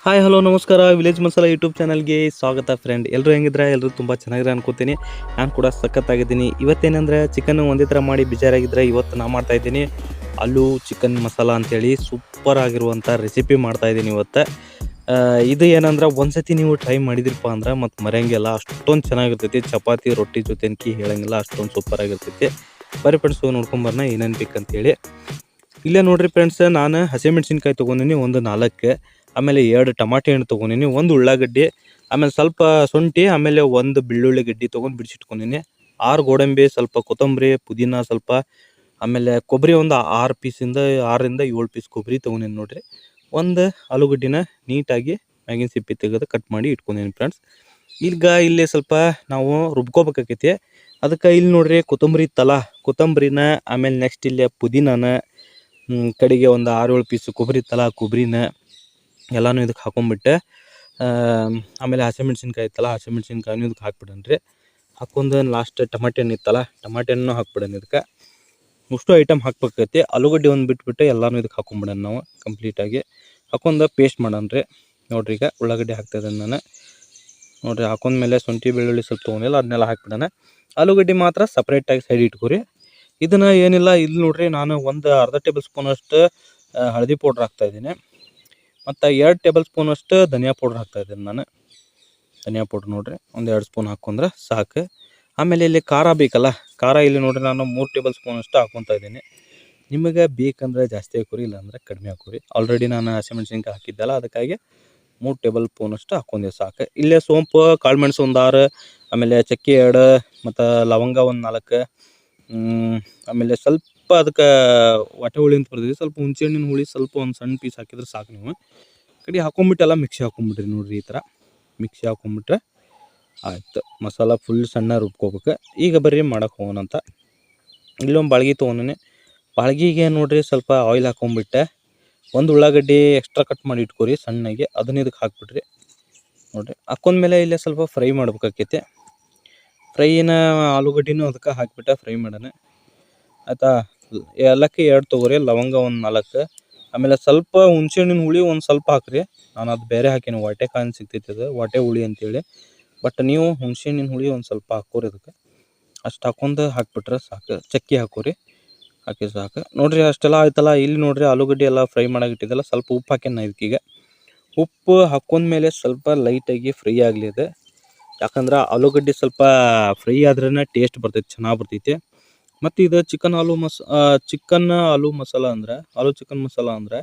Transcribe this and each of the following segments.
Hi hello ನಮಸ್ಕಾರ village masala YouTube ಚಾನಲ್ಗೆ ಸ್ವಾಗತ ಫ್ರೆಂಡ್. ಎಲ್ಲರೂ ಹೆಂಗಿದ್ರೆ ಎಲ್ಲರೂ ತುಂಬ ಚೆನ್ನಾಗಿರ ಅನ್ಕೋತೀನಿ. ನಾನು ಕೂಡ ಸಖತ್ತಾಗಿದ್ದೀನಿ. ಇವತ್ತೇನೆಂದರೆ ಚಿಕನ್ ಒಂದೇ ಥರ ಮಾಡಿ ಬೇಜಾರಾಗಿದ್ದರೆ ಇವತ್ತು ನಾನು ಮಾಡ್ತಾಯಿದ್ದೀನಿ ಆಲೂ ಚಿಕನ್ ಮಸಾಲ ಅಂಥೇಳಿ ಸೂಪರ್ ಆಗಿರುವಂಥ ರೆಸಿಪಿ ಮಾಡ್ತಾಯಿದ್ದೀನಿ ಇವತ್ತು. ಇದು ಏನಂದ್ರೆ ಒಂದ್ಸತಿ ನೀವು ಟ್ರೈ ಮಾಡಿದ್ರಪ್ಪ ಅಂದ್ರೆ ಮತ್ತು ಮರೆಯಂಗಿಲ್ಲ, ಅಷ್ಟೊಂದು ಚೆನ್ನಾಗಿರ್ತೈತಿ. ಚಪಾತಿ ರೊಟ್ಟಿ ಜೊತೆ ಅನ್ಕಿ ಹೇಳಂಗಿಲ್ಲ, ಅಷ್ಟೊಂದು ಸೂಪರ್ ಆಗಿರ್ತೈತಿ. ಬರೀ ಫ್ರೆಂಡ್ಸ್ ನೋಡ್ಕೊಂಬರೋಣ ಏನೇನು ಬೇಕಂತೇಳಿ. ಇಲ್ಲೇ ನೋಡ್ರಿ ಫ್ರೆಂಡ್ಸ್, ನಾನು ಹಸಿಮೆಣ್ಸಿನ್ಕಾಯಿ ತೊಗೊಂಡಿನಿ ಒಂದು 4, ಆಮೇಲೆ 2 ಟಮಾಟೆ ಹಣ್ಣು ತೊಗೊಂಡಿನಿ, ಒಂದು ಉಳ್ಳಾಗಡ್ಡಿ, ಆಮೇಲೆ ಸ್ವಲ್ಪ ಶುಂಠಿ, ಆಮೇಲೆ ಒಂದು ಬೆಳ್ಳುಳ್ಳಿ ಗಡ್ಡಿ ತೊಗೊಂಡು ಬಿಡಿಸಿಟ್ಕೊಂಡಿನಿ, 6 ಗೋಡಂಬಿ, ಸ್ವಲ್ಪ ಕೊತ್ತಂಬರಿ, ಪುದೀನ ಸ್ವಲ್ಪ, ಆಮೇಲೆ ಕೊಬ್ಬರಿ ಒಂದು 6ರಿಂದ 7 ಪೀಸ್ ಕೊಬ್ಬರಿ ತೊಗೊಂಡಿನಿ ನೋಡ್ರಿ. ಒಂದು ಆಲೂಗಡ್ಡಿನ ನೀಟಾಗಿ ಮ್ಯಾಗಿನ ಸಿಪ್ಪೆ ತೆಗೆದು ಕಟ್ ಮಾಡಿ ಇಟ್ಕೊಂಡಿನಿ ಫ್ರೆಂಡ್ಸ್. ಈಗ ಇಲ್ಲಿ ಸ್ವಲ್ಪ ನಾವು ರುಬ್ಕೋಬೇಕಾಕೈತಿ. ಅದಕ್ಕೆ ಇಲ್ಲಿ ನೋಡ್ರಿ ಕೊತ್ತಂಬರಿ ಇತ್ತಲ್ಲ, ಕೊತ್ತಂಬರಿನ, ಆಮೇಲೆ ನೆಕ್ಸ್ಟ್ ಇಲ್ಲಿ ಪುದೀನನ, ಕಡೆಗೆ ಒಂದು 6-7 ಪೀಸ್ ಕೊಬ್ಬರಿ ಇತ್ತಲ್ಲ, ಕೊಬ್ಬರಿನ ಎಲ್ಲನೂ ಇದಕ್ಕೆ ಹಾಕೊಂಡ್ಬಿಟ್ಟೆ. ಆಮೇಲೆ ಹಸಿಮೆಣ್ಸಿನ್ಕಾಯಿ ಇತ್ತಲ್ಲ, ಹಸಿಮೆಣ್ಸಿನ್ಕಾಯಿನೂ ಇದಕ್ಕೆ ಹಾಕ್ಬಿಡನ್ರಿ. ಹಾಕೊಂಡು ಲಾಸ್ಟ್ ಟಮಾಟೆ ಹಣ್ಣು ಇತ್ತಲ್ಲ, ಟಮಾಟೆ ಹಣ್ಣು ಹಾಕ್ಬಿಡೋಣ. ಇದಕ್ಕೆ ಅಷ್ಟು ಐಟಮ್ ಹಾಕ್ಬೇಕೈತಿ. ಆಲೂಗಡ್ಡೆ ಒಂದು ಬಿಟ್ಬಿಟ್ಟು ಎಲ್ಲನೂ ಇದಕ್ಕೆ ಹಾಕೊಂಡ್ಬಿಡೋಣ ನಾವು ಕಂಪ್ಲೀಟಾಗಿ. ಹಾಕೊಂಡು ಪೇಸ್ಟ್ ಮಾಡೋಣ್ರಿ. ನೋಡ್ರಿ ಈಗ ಉಳ್ಳಾಗಡ್ಡೆ ಹಾಕ್ತಾಯಿದ್ದೇನೆ ನಾನು. ನೋಡಿರಿ ಹಾಕೊಂಡ್ಮೇಲೆ ಶುಂಠಿ ಬೆಳ್ಳುಳ್ಳಿ ಸ್ವಲ್ಪ ತೊಗೊಂಡಿಲ್ಲ, ಅದನ್ನೆಲ್ಲ ಹಾಕ್ಬಿಡೋಣ. ಆಲೂಗಡ್ಡೆ ಮಾತ್ರ ಸಪ್ರೇಟಾಗಿ ಸೈಡ್ ಇಟ್ಕೊರಿ. ಇದನ್ನು ಏನಿಲ್ಲ, ಇಲ್ಲಿ ನೋಡ್ರಿ ನಾನು ಒಂದು ಅರ್ಧ ಟೇಬಲ್ ಸ್ಪೂನಷ್ಟು ಹಳದಿ ಪೌಡ್ರ್ ಹಾಕ್ತಾಯಿದ್ದೀನಿ, ಮತ್ತು 2 ಟೇಬಲ್ ಸ್ಪೂನಷ್ಟು ಧನಿಯಾ ಪೌಡ್ರ್ ಹಾಕ್ತಾಯಿದ್ದೀನಿ ನಾನು. ಧನಿಯಾ ಪೌಡ್ರ್ ನೋಡಿರಿ ಒಂದು 2 ಸ್ಪೂನ್ ಹಾಕ್ಕೊಂಡ್ರೆ ಸಾಕು. ಆಮೇಲೆ ಇಲ್ಲಿ ಖಾರ ಬೇಕಲ್ಲ, ಖಾರ ಇಲ್ಲಿ ನೋಡಿರಿ ನಾನು 3 ಟೇಬಲ್ ಸ್ಪೂನಷ್ಟು ಹಾಕ್ಕೊತಾ ಇದ್ದೀನಿ. ನಿಮಗೆ ಬೇಕಂದ್ರೆ ಜಾಸ್ತಿ ಹಾಕೋರಿ, ಇಲ್ಲಾಂದರೆ ಕಡಿಮೆ ಹಾಕೋರಿ. ಆಲ್ರೆಡಿ ನಾನು ಹಸಿಮೆಣ್ಸಿನ್ಕಾಯಿ ಹಾಕಿದ್ದಲ್ಲ, ಅದಕ್ಕಾಗಿ 3 ಟೇಬಲ್ ಸ್ಪೂನಷ್ಟು ಹಾಕ್ಕೊಂಡೆ ಸಾಕು. ಇಲ್ಲೇ ಸೋಂಪು, ಕಾಳುಮೆಣಸು ಒಂದು 6, ಆಮೇಲೆ ಚಕ್ಕೆ 2, ಮತ್ತು ಲವಂಗ ಒಂದು 4, ಆಮೇಲೆ ಸ್ವಲ್ಪ ಅದಕ್ಕೆ ಹೊಟ್ಟೆ ಹುಳಿ ಅಂತ ಬರ್ತೀವಿ, ಸ್ವಲ್ಪ ಹುಣಸೆಹಣ್ಣಿನ ಹುಳಿ ಸ್ವಲ್ಪ ಒಂದು ಸಣ್ಣ ಪೀಸ್ ಹಾಕಿದ್ರೆ ಸಾಕು. ನೀವು ಕಡೆ ಹಾಕೊಂಡ್ಬಿಟ್ಟೆಲ್ಲ ಮಿಕ್ಸಿ ಹಾಕೊಂಡ್ಬಿಡ್ರಿ. ನೋಡಿರಿ ಈ ಥರ ಮಿಕ್ಸಿ ಹಾಕೊಂಡ್ಬಿಟ್ರೆ ಆಯ್ತು. ಮಸಾಲ ಫುಲ್ ಸಣ್ಣ ರುಬ್ಕೋಬೇಕು. ಈಗ ಬರ್ರಿ ಮಾಡೋಕೆ ಹೋಗೋಣಂತ. ಇಲ್ಲೊಂದು ಬಾಳ್ಗೆ ತೊಗೊಂಡಿನಿ. ಬಾಳ್ಗಿಗೆ ನೋಡಿರಿ ಸ್ವಲ್ಪ ಆಯಿಲ್ ಹಾಕೊಂಡ್ಬಿಟ್ಟೆ. ಒಂದು ಉಳ್ಳಾಗಡ್ಡಿ ಎಕ್ಸ್ಟ್ರಾ ಕಟ್ ಮಾಡಿ ಇಟ್ಕೊರಿ ಸಣ್ಣಗೆ, ಅದನ್ನ ಇದಕ್ಕೆ ಹಾಕ್ಬಿಡ್ರಿ. ನೋಡಿರಿ ಹಾಕೊಂಡ್ಮೇಲೆ ಇಲ್ಲೇ ಸ್ವಲ್ಪ ಫ್ರೈ ಮಾಡ್ಬೇಕಾಕೈತಿ. ಫ್ರೈನ ಆಲೂಗಡ್ಡಿನೂ ಅದಕ್ಕೆ ಹಾಕಿಬಿಟ್ಟೆ ಫ್ರೈ ಮಾಡೋಣ ಆಯಿತಾ. ಏಲಕ್ಕಿ 2 ತೊಗೊರಿ, ಲವಂಗ ಒಂದು 4, ಆಮೇಲೆ ಸ್ವಲ್ಪ ಹುಣಸೆಹಣ್ಣಿನ ಹುಳಿ ಒಂದು ಸ್ವಲ್ಪ ಹಾಕ್ರಿ. ನಾನು ಅದು ಬೇರೆ ಹಾಕೀನಿ, ವಾಟೆಕಾಯಿ ಸಿಗ್ತೈತಿ, ಅದು ವಾಟೆ ಹುಳಿ ಅಂತೇಳಿ. ಬಟ್ ನೀವು ಹುಣಸೆಹಣ್ಣಿನ ಹುಳಿ ಒಂದು ಸ್ವಲ್ಪ ಹಾಕೋರಿ ಅದಕ್ಕೆ. ಅಷ್ಟು ಹಾಕೊಂಡು ಹಾಕ್ಬಿಟ್ರೆ ಸಾಕು. ಚಕ್ಕೆ ಹಾಕೋರಿ, ಹಾಕಿ ಸಾಕು. ನೋಡಿರಿ ಅಷ್ಟೆಲ್ಲ ಆಯ್ತಲ್ಲ. ಇಲ್ಲಿ ನೋಡಿರಿ ಆಲೂಗಡ್ಡೆ ಎಲ್ಲ ಫ್ರೈ ಮಾಡಾಕಿಟ್ಟಿದ್ದಲ್ಲ, ಸ್ವಲ್ಪ ಉಪ್ಪು ಹಾಕೇನ ಇದಕ್ಕೀಗ. ಉಪ್ಪು ಹಾಕೊಂಡ್ಮೇಲೆ ಸ್ವಲ್ಪ ಲೈಟಾಗಿ ಫ್ರೈ ಆಗಲಿ ಅದು. ಯಾಕಂದ್ರೆ ಆಲೂಗಡ್ಡೆ ಸ್ವಲ್ಪ ಫ್ರೈ ಆದ್ರೇ ಟೇಸ್ಟ್ ಬರ್ತೈತಿ, ಚೆನ್ನಾಗಿ ಬರ್ತೈತಿ. ಮತ್ತು ಇದು ಚಿಕನ್ ಆಲೂ ಮಸಾಲ ಅಂದ್ರೆ, ಆಲೂ ಚಿಕನ್ ಮಸಾಲ ಅಂದರೆ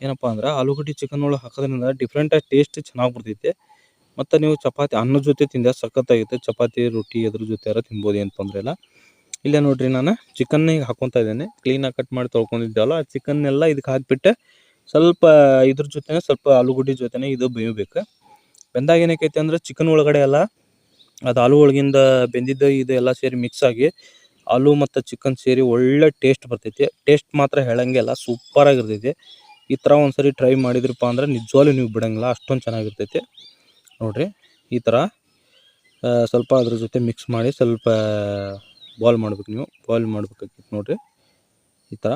ಏನಪ್ಪ ಅಂದ್ರೆ, ಆಲೂಗಡ್ಡೆ ಚಿಕನ್ ಒಳಗೆ ಹಾಕೋದ್ರಿಂದ ಡಿಫ್ರೆಂಟಾಗಿ ಟೇಸ್ಟ್ ಚೆನ್ನಾಗಿ ಬರ್ತೈತಿ. ಮತ್ತು ನೀವು ಚಪಾತಿ ಅನ್ನದ ಜೊತೆ ತಿಂದೆ ಸಖತ್ತಾಗೈತೆ. ಚಪಾತಿ ರೊಟ್ಟಿ ಅದ್ರ ಜೊತೆ ಯಾರು ತಿನ್ಬೋದು, ಏನು ತೊಂದರೆ ಇಲ್ಲ. ಇಲ್ಲೇ ನೋಡಿರಿ ನಾನು ಚಿಕನ್ನಿಗೆ ಹಾಕ್ಕೊತಾ ಇದ್ದೇನೆ. ಕ್ಲೀನಾಗಿ ಕಟ್ ಮಾಡಿ ತೊಳ್ಕೊಂಡಿದ್ದೆವಲ್ಲ, ಆ ಚಿಕನ್ನೆಲ್ಲ ಇದಕ್ಕೆ ಹಾಕಿಬಿಟ್ಟೆ ಸ್ವಲ್ಪ ಇದ್ರ ಜೊತೆ ಸ್ವಲ್ಪ ಆಲೂಗಡ್ಡೆ ಜೊತೆನೇ ಇದು ಬೇಯಬೇಕು. ಬೆಂದಾಗ ಏನಕ್ಕೈತೆ ಅಂದರೆ ಚಿಕನ್ ಒಳಗಡೆ ಎಲ್ಲ ಅದು ಆಲೂ ಒಳಗಿಂದ ಬೆಂದಿದ್ದು ಇದು ಎಲ್ಲ ಸೇರಿ ಮಿಕ್ಸ್ ಆಗಿ ಆಲೂ ಮತ್ತು ಚಿಕನ್ ಸೇರಿ ಒಳ್ಳೆ ಟೇಸ್ಟ್ ಬರ್ತೈತಿ. ಟೇಸ್ಟ್ ಮಾತ್ರ ಹೇಳಂಗಿಲ್ಲ, ಸೂಪರಾಗಿರ್ತೈತಿ. ಈ ಥರ ಒಂದು ಸರಿ ಟ್ರೈ ಮಾಡಿದ್ರಪ್ಪ ಅಂದ್ರೆ ನಿಜವಾಗ್ಲೂ ನೀವು ಬಿಡೋಂಗಿಲ್ಲ, ಅಷ್ಟೊಂದು ಚೆನ್ನಾಗಿರ್ತೈತಿ. ನೋಡಿರಿ ಈ ಥರ ಸ್ವಲ್ಪ ಅದ್ರ ಜೊತೆ ಮಿಕ್ಸ್ ಮಾಡಿ ಸ್ವಲ್ಪ ಬಾಯ್ಲ್ ಮಾಡ್ಬೇಕು. ನೀವು ಬಾಯ್ಲ್ ಮಾಡ್ಬೇಕಾಗಿತ್ತು ನೋಡಿರಿ ಈ ಥರ.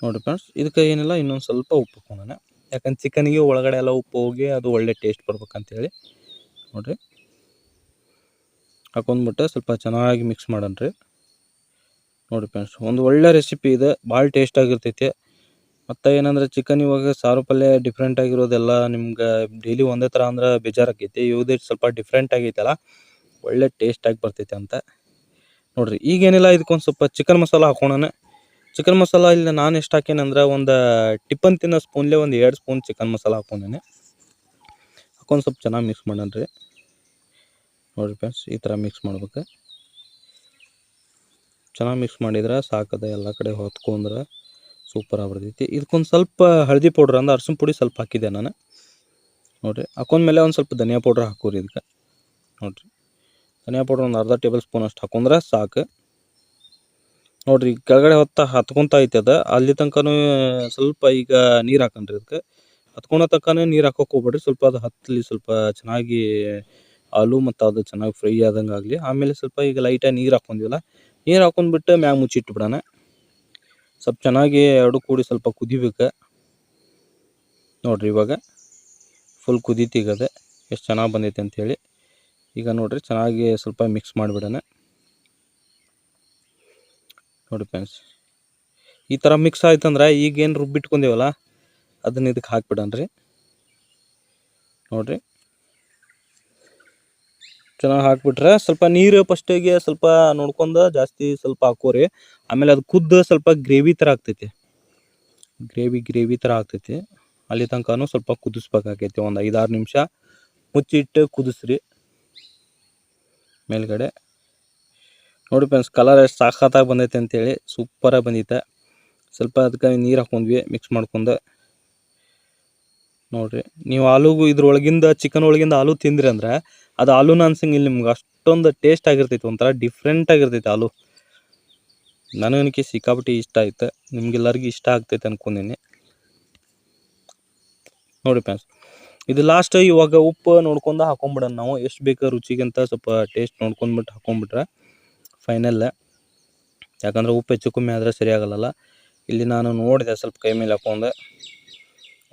ನೋಡಿರಿ ಫ್ರೆಂಡ್ಸ್, ಇದಕ್ಕೆ ಏನಿಲ್ಲ, ಇನ್ನೊಂದು ಸ್ವಲ್ಪ ಉಪ್ಪು ಹಾಕೋಣ. ಯಾಕಂದ್ರೆ ಚಿಕನ್ಗೆ ಒಳಗಡೆ ಎಲ್ಲ ಉಪ್ಪು ಹೋಗಿ ಅದು ಒಳ್ಳೆ ಟೇಸ್ಟ್ ಬರ್ಬೇಕಂತೇಳಿ. ನೋಡಿರಿ ಹಾಕೊಂಡ್ಬಿಟ್ಟು ಸ್ವಲ್ಪ ಚೆನ್ನಾಗಿ ಮಿಕ್ಸ್ ಮಾಡೋಣ್ರಿ. ನೋಡಿ ಫ್ರೆಂಡ್ಸ್, ಒಂದು ಒಳ್ಳೆ ರೆಸಿಪಿ ಇದೆ, ಭಾಳ ಟೇಸ್ಟಾಗಿರ್ತೈತಿ. ಮತ್ತು ಏನಂದರೆ ಚಿಕನ್ ಇವಾಗ ಸಾರು ಪಲ್ಯ ಡಿಫ್ರೆಂಟ್ ಆಗಿರೋದೆಲ್ಲ ನಿಮ್ಗೆ ಡೈಲಿ ಒಂದೇ ಥರ ಅಂದ್ರೆ ಬೇಜಾರಾಕೈತಿ. ಇವುದೇ ಸ್ವಲ್ಪ ಡಿಫ್ರೆಂಟ್ ಆಗೈತಲ್ಲ, ಒಳ್ಳೆ ಟೇಸ್ಟಾಗಿ ಬರ್ತೈತೆ ಅಂತ. ನೋಡಿರಿ ಈಗೇನಿಲ್ಲ, ಇದಕ್ಕೊಂದು ಸ್ವಲ್ಪ ಚಿಕನ್ ಮಸಾಲ ಹಾಕೋಣ. ಚಿಕನ್ ಮಸಾಲ ಇಲ್ಲಿ ನಾನು ಎಷ್ಟು ಹಾಕೇನಂದ್ರೆ, ಒಂದು ಟಿಪ್ಪನ್ ತಿನ್ನೋ ಸ್ಪೂನ್ಲೇ ಒಂದು 2 ಸ್ಪೂನ್ ಚಿಕನ್ ಮಸಾಲ ಹಾಕೊಂಡೇನೆ. ಹಾಕೊಂಡು ಸ್ವಲ್ಪ ಚೆನ್ನಾಗಿ ಮಿಕ್ಸ್ ಮಾಡೋಣ್ರಿ. ನೋಡಿರಿ ಫ್ರೆಂಡ್ಸ್, ಈ ಥರ ಮಿಕ್ಸ್ ಮಾಡ್ಬೇಕು. ಚೆನ್ನಾಗಿ ಮಿಕ್ಸ್ ಮಾಡಿದ್ರೆ ಸಾಕದ, ಎಲ್ಲ ಕಡೆ ಹೊತ್ಕೊಂಡ್ರೆ ಸೂಪರ್ ಆಗ್ಬಿಡ್ತೈತಿ. ಇದಕ್ಕೊಂದು ಸ್ವಲ್ಪ ಹಳದಿ ಪೌಡ್ರ್ ಅಂದ್ರೆ ಅರ್ಶಿನ ಪುಡಿ ಸ್ವಲ್ಪ ಹಾಕಿದ್ದೆ ನಾನು. ನೋಡಿರಿ ಹಾಕೊಂಡ್ಮೇಲೆ ಒಂದು ಸ್ವಲ್ಪ ಧನಿಯಾ ಪೌಡ್ರ್ ಹಾಕೋರಿ ಇದಕ್ಕೆ. ನೋಡಿರಿ ಧನಿಯಾ ಪೌಡ್ರ್ ಒಂದು ಅರ್ಧ ಟೇಬಲ್ ಸ್ಪೂನ್ ಅಷ್ಟು ಹಾಕೊಂಡ್ರೆ ಸಾಕು. ನೋಡಿರಿ ಕೆಳಗಡೆ ಹತ್ಕೊತಾ ಐತೆ ಅದು, ಅಲ್ಲಿ ತನಕನೂ ಸ್ವಲ್ಪ ಈಗ ನೀರು ಹಾಕಣ್ರಿ ಇದಕ್ಕೆ. ಹತ್ಕೊಳೋ ತನಕನೇ ನೀರು ಹಾಕೋಕೆ ಹೋಗ್ಬೇಡ್ರಿ, ಸ್ವಲ್ಪ ಅದು ಹತ್ತಲಿ, ಸ್ವಲ್ಪ ಚೆನ್ನಾಗಿ ಆಲೂ ಮತ್ತು ಅದು ಚೆನ್ನಾಗಿ ಫ್ರೈ ಆದಂಗೆ ಆಗಲಿ. ಆಮೇಲೆ ಸ್ವಲ್ಪ ಈಗ ಲೈಟಾಗಿ ನೀರು ಹಾಕ್ಕೊಂಡಿವಲ್ಲ, ನೀರು ಹಾಕೊಂಡ್ಬಿಟ್ಟು ಮ್ಯಾಗ ಮುಚ್ಚಿಟ್ಬಿಡೋಣ. ಸ್ವಲ್ಪ ಚೆನ್ನಾಗಿ ಎರಡು ಕೂಡಿ ಸ್ವಲ್ಪ ಕುದಿಬೇಕು. ನೋಡಿರಿ ಇವಾಗ ಫುಲ್ ಕುದೀತಿಗದೆ ಎಷ್ಟು ಚೆನ್ನಾಗಿ ಬಂದೈತೆ ಅಂಥೇಳಿ. ಈಗ ನೋಡಿರಿ ಚೆನ್ನಾಗಿ ಸ್ವಲ್ಪ ಮಿಕ್ಸ್ ಮಾಡಿಬಿಡೋಣ. ನೋಡಿ ಫ್ರೆಂಡ್ಸ್, ಈ ಥರ ಮಿಕ್ಸ್ ಆಯ್ತಂದ್ರೆ ಈಗೇನು ರುಬ್ಬಿಟ್ಕೊಂಡೇವಲ್ಲ ಅದನ್ನ ಇದಕ್ಕೆ ಹಾಕ್ಬಿಡೋಣ್ರಿ. ನೋಡಿರಿ ಚೆನ್ನಾಗಿ ಹಾಕ್ಬಿಟ್ರೆ ಸ್ವಲ್ಪ ನೀರು ಫಸ್ಟಿಗೆ ಸ್ವಲ್ಪ ನೋಡ್ಕೊಂಡು ಜಾಸ್ತಿ ಸ್ವಲ್ಪ ಹಾಕೋರಿ. ಆಮೇಲೆ ಅದು ಕುದ್ದು ಸ್ವಲ್ಪ ಗ್ರೇವಿ ಥರ ಆಗ್ತೈತಿ, ಗ್ರೇವಿ ಥರ ಆಗ್ತೈತಿ. ಅಲ್ಲಿ ತನಕನೂ ಸ್ವಲ್ಪ ಕುದಿಸ್ಬೇಕಾಗೈತಿ. ಒಂದು 5-6 ನಿಮಿಷ ಮುಚ್ಚಿಟ್ಟು ಕುದಿಸ್ರಿ ಮೇಲ್ಗಡೆ. ನೋಡಿ ಫ್ರೆಂಡ್ಸ್, ಕಲರ್ ಎಷ್ಟು ಸಾಕತ್ತಾಗಿ ಬಂದೈತೆ ಅಂತೇಳಿ, ಸೂಪರಾಗಿ ಬಂದೈತೆ. ಸ್ವಲ್ಪ ಅದಕ್ಕೆ ನೀರು ಹಾಕೊಂಡ್ವಿ ಮಿಕ್ಸ್ ಮಾಡ್ಕೊಂಡು. ನೋಡಿರಿ ನೀವು ಆಲೂಗೂ ಇದ್ರೊಳಗಿಂದ ಚಿಕನ್ ಒಳಗಿಂದ ಆಲೂ ತಿಂದ್ರಿ ಅಂದ್ರೆ ಅದು ಆಲೂನ ಅನ್ಸಂಗಿಲ್ಲ ನಿಮ್ಗೆ, ಅಷ್ಟೊಂದು ಟೇಸ್ಟ್ ಆಗಿರ್ತೈತಿ, ಒಂಥರ ಡಿಫ್ರೆಂಟ್ ಆಗಿರ್ತೈತಿ ಆಲೂ. ನನಗನಿಕೆ ಸಿಕ್ಕಾಪಟ್ಟಿ ಇಷ್ಟ ಆಯ್ತು, ನಿಮ್ಗೆಲ್ಲರಿಗೂ ಇಷ್ಟ ಆಗ್ತೈತೆ ಅನ್ಕೊಂಡಿನಿ. ನೋಡಿ ಫ್ರೆಂಡ್ಸ್, ಇದು ಲಾಸ್ಟ್. ಇವಾಗ ಉಪ್ಪು ನೋಡ್ಕೊಂಡು ಹಾಕೊಂಡ್ಬಿಡೋಣ ನಾವು, ಎಷ್ಟು ಬೇಕು ರುಚಿಗೆ ಅಂತ ಸ್ವಲ್ಪ ಟೇಸ್ಟ್ ನೋಡ್ಕೊಂಡ್ಬಿಟ್ಟು ಹಾಕೊಂಡ್ಬಿಟ್ರೆ ಫೈನಲ್. ಯಾಕಂದ್ರೆ ಉಪ್ಪು ಹೆಚ್ಚು ಕಮ್ಮಿ ಆದರೆ ಸರಿಯಾಗಲ್ಲ. ಇಲ್ಲಿ ನಾನು ನೋಡಿದೆ ಸ್ವಲ್ಪ ಕೈ ಮೇಲೆ ಹಾಕೊಂಡೆ,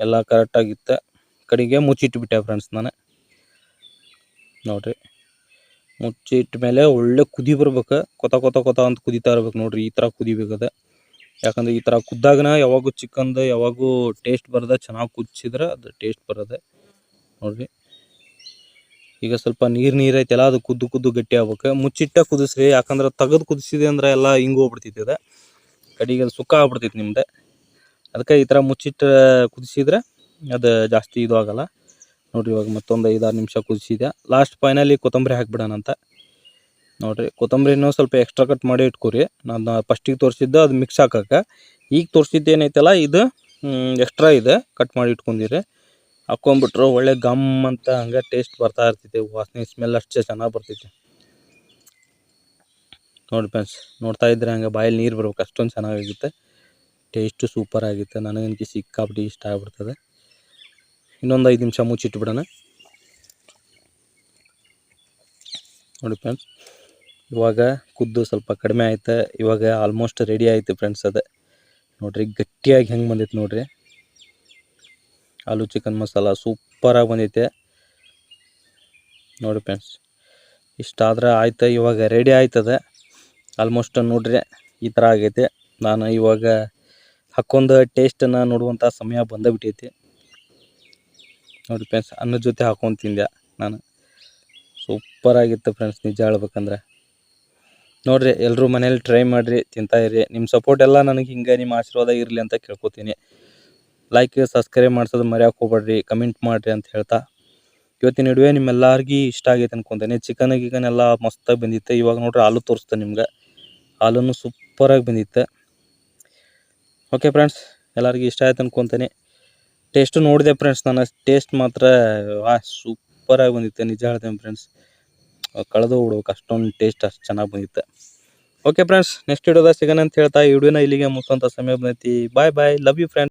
ಎಲ್ಲ ಕರೆಕ್ಟಾಗಿತ್ತು. ಕಡೆಗೆ ಮುಚ್ಚಿಟ್ಬಿಟ್ಟೆ ಫ್ರೆಂಡ್ಸ್ ನಾನು. ನೋಡಿರಿ ಮುಚ್ಚಿಟ್ಟ ಮೇಲೆ ಒಳ್ಳೆ ಕುದಿ ಬರ್ಬೇಕು, ಕೊತ ಅಂತ ಕುದಿತಾ ಇರ್ಬೇಕು. ನೋಡಿರಿ ಈ ಥರ ಕುದಿಬೇಕದ. ಯಾಕಂದ್ರೆ ಈ ಥರ ಕುದ್ದಾಗನ ಯಾವಾಗೂ ಚಿಕನ್ದು ಯಾವಾಗೂ ಟೇಸ್ಟ್ ಬರೋದೆ, ಚೆನ್ನಾಗಿ ಕುದಿಸಿದ್ರೆ ಅದು ಟೇಸ್ಟ್ ಬರೋದೆ. ನೋಡಿರಿ ಈಗ ಸ್ವಲ್ಪ ನೀರು ಐತಲ್ಲ, ಅದು ಕುದ್ದು ಗಟ್ಟಿ ಆಗ್ಬೇಕು. ಮುಚ್ಚಿಟ್ಟ ಕುದಿಸ್ರಿ, ಯಾಕಂದ್ರೆ ತೆಗೆದು ಕುದಿಸಿದೆ ಅಂದ್ರೆ ಎಲ್ಲ ಹಿಂಗೆ ಹೋಗ್ಬಿಡ್ತೈತಿ, ಅದು ಕಡೆಗೆ ಅದು ಸುಕ್ಕ ಆಗ್ಬಿಡ್ತೈತಿ ನಿಮ್ದು. ಅದಕ್ಕೆ ಈ ಥರ ಮುಚ್ಚಿಟ್ಟು ಕುದಿಸಿದ್ರೆ ಅದು ಜಾಸ್ತಿ ಇದು ಆಗಲ್ಲ. ನೋಡಿರಿ ಇವಾಗ ಮತ್ತೊಂದು 5-6 ನಿಮಿಷ ಕುದಿಸಿದೆ. ಲಾಸ್ಟ್ ಫೈನಲಿ ಕೊತ್ತಂಬರಿ ಹಾಕ್ಬಿಡೋಣ ಅಂತ. ನೋಡಿರಿ ಕೊತ್ತಂಬರಿನೂ ಸ್ವಲ್ಪ ಎಕ್ಸ್ಟ್ರಾ ಕಟ್ ಮಾಡಿ ಇಟ್ಕೊರಿ. ನಾನು ಫಸ್ಟಿಗೆ ತೋರಿಸಿದ್ದು ಅದು ಮಿಕ್ಸ್ ಹಾಕಕ್ಕೆ, ಈಗ ತೋರಿಸಿದ್ದು ಏನೈತಲ್ಲ ಇದು ಎಕ್ಸ್ಟ್ರಾ ಇದೆ, ಕಟ್ ಮಾಡಿ ಇಟ್ಕೊಂಡಿರಿ. ಹಾಕ್ಕೊಂಬಿಟ್ರು ಒಳ್ಳೆ ಗಮ್ ಅಂತ ಹಂಗೆ ಟೇಸ್ಟ್ ಬರ್ತಾ ಇರ್ತೈತಿ, ವಾಸನೆ ಸ್ಮೆಲ್ ಅಷ್ಟೇ ಚೆನ್ನಾಗಿ ಬರ್ತೈತಿ. ನೋಡಿ ಫ್ರೆಂಡ್ಸ್, ನೋಡ್ತಾ ಇದ್ರೆ ಹಂಗೆ ಬಾಯಲ್ಲಿ ನೀರು ಬರ್ಬೇಕು, ಅಷ್ಟೊಂದು ಚೆನ್ನಾಗಿರುತ್ತೆ. ಟೇಸ್ಟು ಸೂಪರ್ ಆಗಿತ್ತು, ನನಗಂತೂ ಸಿಕ್ಕಾಪಟ್ಟಿ ಇಷ್ಟ ಆಗ್ಬಿಡ್ತದೆ. ಇನ್ನೊಂದು 5 ನಿಮಿಷ ಮುಚ್ಚಿಟ್ಬಿಡೋಣ. ನೋಡಿ ಫ್ರೆಂಡ್ಸ್, ಇವಾಗ ಕುದ್ದು ಸ್ವಲ್ಪ ಕಡಿಮೆ ಆಯ್ತು. ಇವಾಗ ಆಲ್ಮೋಸ್ಟ್ ರೆಡಿ ಆಯಿತು ಫ್ರೆಂಡ್ಸ್. ಅದು ನೋಡಿರಿ ಗಟ್ಟಿಯಾಗಿ ಹೆಂಗೆ ಬಂದೈತೆ ನೋಡಿರಿ. ಆಲೂ ಚಿಕನ್ ಮಸಾಲ ಸೂಪರಾಗಿ ಬಂದೈತೆ. ನೋಡಿ ಫ್ರೆಂಡ್ಸ್, ಇಷ್ಟಾದ್ರೆ ಆಯ್ತು, ಇವಾಗ ರೆಡಿ ಆಯ್ತದೆ ಆಲ್ಮೋಸ್ಟ್. ನೋಡ್ರಿ ಈ ಥರ ಆಗೈತೆ. ನಾನು ಇವಾಗ ಹಾಕ್ಕೊಂಡು ಟೇಸ್ಟನ್ನು ನೋಡುವಂಥ ಸಮಯ ಬಂದುಬಿಟ್ಟೈತಿ. ನೋಡಿ ಫ್ರೆಂಡ್ಸ್, ಅನ್ನದ ಜೊತೆ ಹಾಕ್ಕೊಂಡು ತಿಂದೆ ನಾನು, ಸೂಪರಾಗಿತ್ತು ಫ್ರೆಂಡ್ಸ್ ನಿಜ ಹೇಳ್ಬೇಕಂದ್ರೆ. ನೋಡಿರಿ ಎಲ್ಲರೂ ಮನೇಲಿ ಟ್ರೈ ಮಾಡಿರಿ, ತಿಂತಾಯಿರಿ. ನಿಮ್ಮ ಸಪೋರ್ಟ್ ಎಲ್ಲ ನನಗೆ ಹಿಂಗೆ ನಿಮ್ಮ ಆಶೀರ್ವಾದ ಇರಲಿ ಅಂತ ಕೇಳ್ಕೊತೀನಿ. ಲೈಕ್ ಸಬ್ಸ್ಕ್ರೈಬ್ ಮಾಡ್ಸೋದು ಮರೆಯೋಕೆ ಹೋಗ್ಬೇಡ್ರಿ, ಕಮೆಂಟ್ ಮಾಡಿರಿ ಅಂತ ಹೇಳ್ತಾ ಇವತ್ತಿನ ವಿಡಿಯೋ ನಿಮ್ಮೆಲ್ಲರಿಗೂ ಇಷ್ಟ ಆಗೈತೆ ಅನ್ಕೊತೀನಿ. ಚಿಕನ್ ಎಲ್ಲ ಮಸ್ತಾಗಿ ಬಂದಿತ್ತು. ಇವಾಗ ನೋಡ್ರಿ ಆಲೂ ತೋರಿಸ್ತೆ ನಿಮ್ಗೆ, ಆಲೂನು ಸೂಪರಾಗಿ ಬಂದಿತ್ತು. ಓಕೆ ಫ್ರೆಂಡ್ಸ್, ಎಲ್ಲರಿಗೂ ಇಷ್ಟ ಆಯ್ತು ಅನ್ಕೊತೀನಿ. ಟೇಸ್ಟು ನೋಡಿದೆ ಫ್ರೆಂಡ್ಸ್, ನಾನು ಟೇಸ್ಟ್ ಮಾತ್ರ ಸೂಪರಾಗಿ ಬಂದಿತ್ತು ನಿಜ ಹೇಳ್ತೇನೆ ಫ್ರೆಂಡ್ಸ್. ಕಳೆದು ಬಿಡ್ಬೇಕು, ಅಷ್ಟೊಂದು ಟೇಸ್ಟ್ ಅಷ್ಟು ಚೆನ್ನಾಗಿ ಬಂದಿತ್ತು. ಓಕೆ ಫ್ರೆಂಡ್ಸ್, ನೆಕ್ಸ್ಟ್ ವಿಡಿಯೋದಾಗ ಸಿಗೋಣ ಅಂತ ಹೇಳ್ತಾ ಈ ವಿಡಿಯೋನ ಇಲ್ಲಿಗೆ ಮುಗಿಸೋಂಥ ಸಮಯ ಬಂದೈತಿ. ಬಾಯ್, ಲವ್ ಯು ಫ್ರೆಂಡ್ಸ್.